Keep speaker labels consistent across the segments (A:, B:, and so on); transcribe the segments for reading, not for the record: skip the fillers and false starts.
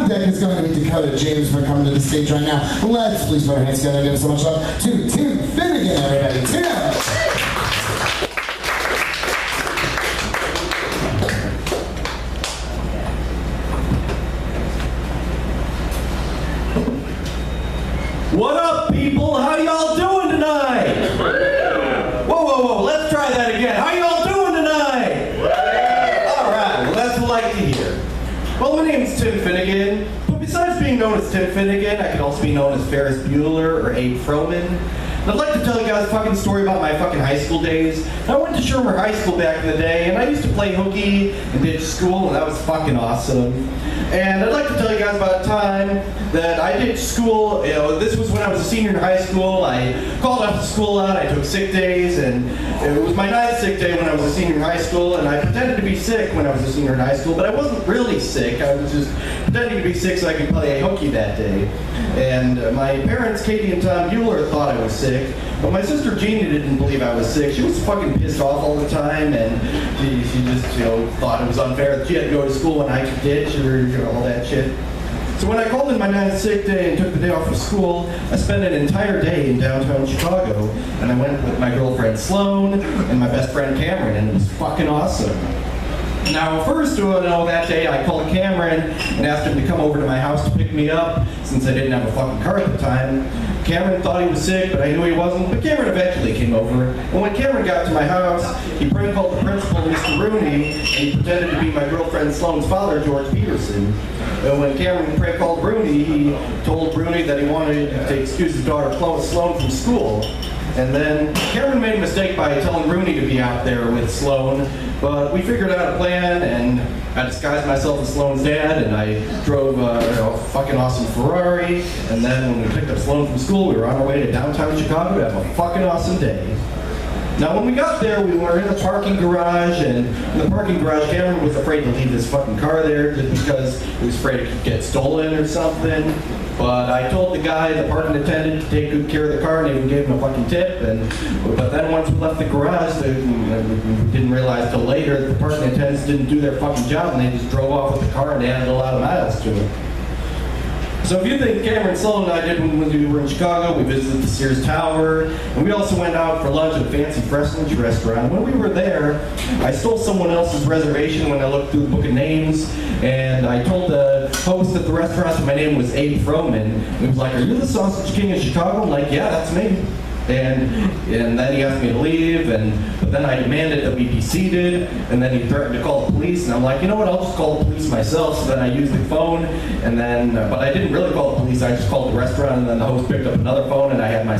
A: on deck is going to be Dakota James for coming to the stage right now. Let's please put our hands together and give so much love to Tim Finnegan, everybody. Tim!
B: What up, people? How y'all doing tonight? Whoa, let's try that again. How y'all doing tonight? Alright, well that's what I like to hear. Well, my name's Tim Finnegan, but besides being known as Tim Finnegan, I could also be known as Ferris Bueller or Abe Froman. And I'd like to tell you guys a fucking story about my fucking high school days. I went to Shermer High School back in the day, and I used to play hooky and ditch school, and that was fucking awesome. And I'd like to tell you guys about a time that I ditched school. You know, this was when I was a senior in high school. I called off the school out, I took sick days, and it was my 9th sick day when I was a senior in high school, and I pretended to be sick when I was a senior in high school, but I wasn't really sick. I was just pretending to be sick so I could play hooky that day. And my parents, Katie and Tom Bueller, thought I was sick, but my sister Jeannie didn't believe I was sick. She was fucking pissed off all the time, and she just, you know, thought it was unfair that she had to go to school when I could ditch or, you know, all that shit. So when I called in my 9th sick day and took the day off of school, I spent an entire day in downtown Chicago, and I went with my girlfriend Sloan and my best friend Cameron, and it was fucking awesome. Now, first, that day I called Cameron and asked him to come over to my house to pick me up, since I didn't have a fucking car at the time. Cameron thought he was sick, but I knew he wasn't, but Cameron eventually came over. And when Cameron got to my house, he prank called the principal, Mr. Rooney, and he pretended to be my girlfriend Sloan's father, George Peterson. And when Cameron prank called Rooney, he told Rooney that he wanted to excuse his daughter Sloan from school. And then Cameron made a mistake by telling Rooney to be out there with Sloan, but we figured out a plan, and I disguised myself as Sloan's dad, and I drove a fucking awesome Ferrari, and then when we picked up Sloan from school, we were on our way to downtown Chicago to have a fucking awesome day. Now, when we got there, we were in a parking garage, and in the parking garage, Cameron was afraid to leave his fucking car there just because he was afraid it could get stolen or something. But I told the guy, the parking attendant, to take good care of the car, and even gave him a fucking tip. But then once we left the garage, we didn't realize till later that the parking attendants didn't do their fucking job, and they just drove off with the car and added a lot of miles to it. So if you think Cameron, Sloan, and I did when we were in Chicago, we visited the Sears Tower, and we also went out for lunch at a fancy French restaurant. When we were there, I stole someone else's reservation when I looked through the book of names, and I told the host at the restaurant that my name was Abe Froman, and he was like, "Are you the Sausage King of Chicago?" I'm like, "Yeah, that's me." And then he asked me to leave, but then I demanded that we be seated, and then he threatened to call the police, and I'm like, you know what, I'll just call the police myself. So then I used the phone, and then, but I didn't really call the police, I just called the restaurant, and then the host picked up another phone, and I had my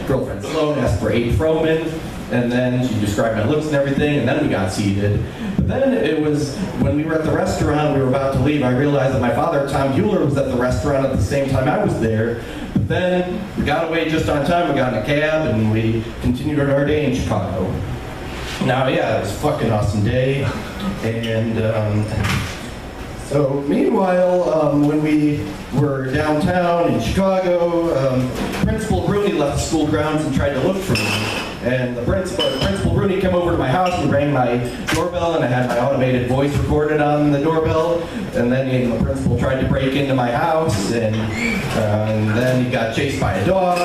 B: girlfriend Sloan ask for Abe Froman, and then she described my looks and everything, and then we got seated. But then it was, when we were at the restaurant, we were about to leave, I realized that my father, Tom Bueller, was at the restaurant at the same time I was there. But then we got away just on time, we got in a cab, and we continued on our day in Chicago. Now, yeah, it was a fucking awesome day. And so meanwhile, when we were downtown in Chicago, Principal Rooney left the school grounds and tried to look for me. And the Principal Rooney came over to my house and rang my doorbell, and I had my automated voice recorded on the doorbell. And then the principal tried to break into my house, and then he got chased by a dog,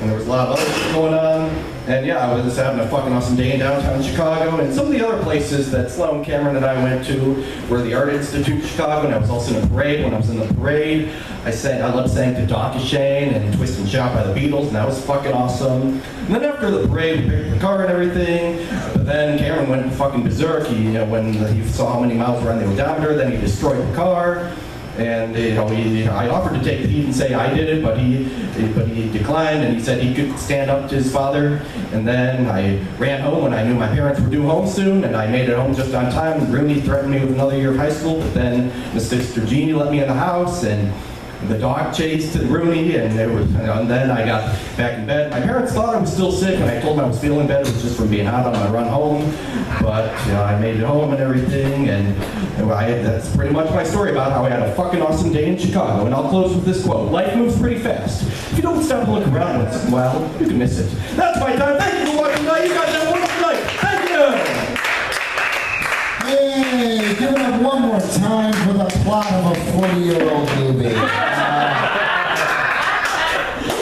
B: and there was a lot of other shit going on. And yeah, I was just having a fucking awesome day in downtown Chicago. And some of the other places that Sloan, Cameron, and I went to were the Art Institute Chicago, and I was also in a parade. When I was in the parade, I loved saying to Donkey Shane and Twist and Shout by the Beatles, and that was fucking awesome. And then after the parade, we picked up the car and everything, but then Cameron went fucking berserk. When he saw how many miles were on the odometer, then he destroyed the car. And I offered to take the heat and say I did it, but he declined, and he said he could stand up to his father. And then I ran home, and I knew my parents were due home soon, and I made it home just on time. Rooney threatened me with another year of high school, but then Miss Sister Jeannie let me in the house, and the dog chased Rooney, and then I got back in bed. My parents thought I was still sick, and I told them I was feeling better. It was just from being out on my run home. But I made it home and everything, and that's pretty much my story about how I had a fucking awesome day in Chicago. And I'll close with this quote: life moves pretty fast. If you don't stop and look around once in a while, you can miss it. That's my time. Thank you for watching tonight. You guys have a wonderful night. Thank you!
A: Yay! Hey, give it up one more time for the plot of a 40-year-old movie.